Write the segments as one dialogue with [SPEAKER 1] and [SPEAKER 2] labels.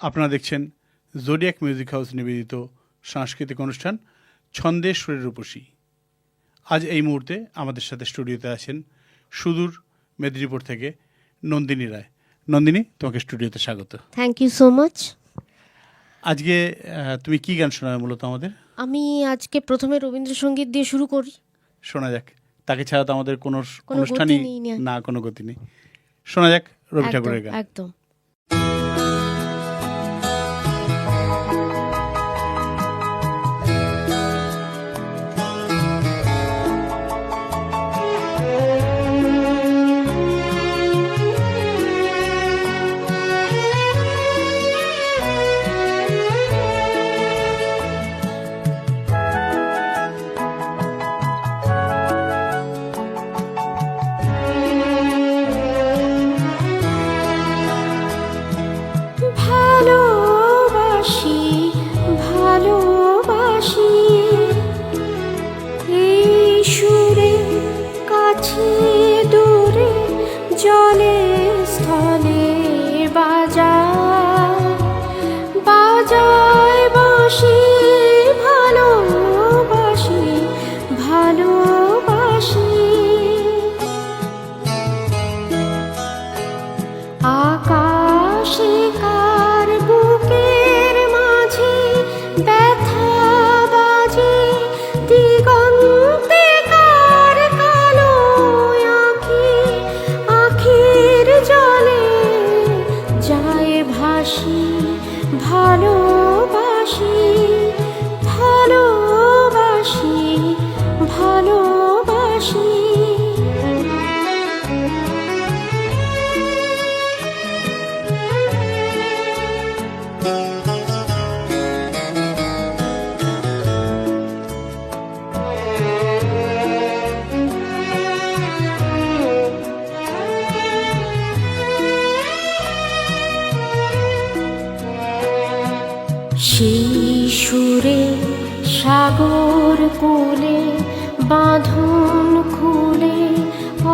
[SPEAKER 1] আপনারা দেখছেন zodiac music house নিবেদিত সাংস্কৃতিক অনুষ্ঠান ছন্দের সুরের রূপসী। আজ এই মুহূর্তে আমাদের সাথে স্টুডিওতে আছেন সুদূর মেদিনীপুর থেকে নন্দিনী রায়। নন্দিনী, তোমাকে স্টুডিওতে স্বাগত।
[SPEAKER 2] Thank you so much.
[SPEAKER 1] আজকে তুমি কি গান শোনাবে মূলত আমাদের?
[SPEAKER 2] আমি আজকে প্রথমে রবীন্দ্রসঙ্গীত দিয়ে শুরু করি।
[SPEAKER 1] শোনা যাক। তাকে ছাড়া তো আমাদের কোনো
[SPEAKER 2] কোনো
[SPEAKER 1] অনুষ্ঠানই
[SPEAKER 2] গতি নেই না।
[SPEAKER 1] না, কোনো গতি নেই। শোনা যাক রবি ঠাকুরের গান।
[SPEAKER 2] একদম। ভালোবাসি ভালোবাসি এই সুরে কাছে দূরে জলে স্থলে বাজায় বাজায় বাঁশি। ভালোবাসি ভালোবাসি আকাশে কার বুকের মাঝে ব্যথা বাজে, দিগন্তে কার কালো আঁখি আখির জলে যায় ভাসি। ভালোবাসি ভালোবাসি ভালোবাসি। সেই সুরে সাগর কোলে বাঁধন খুলে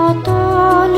[SPEAKER 2] অতল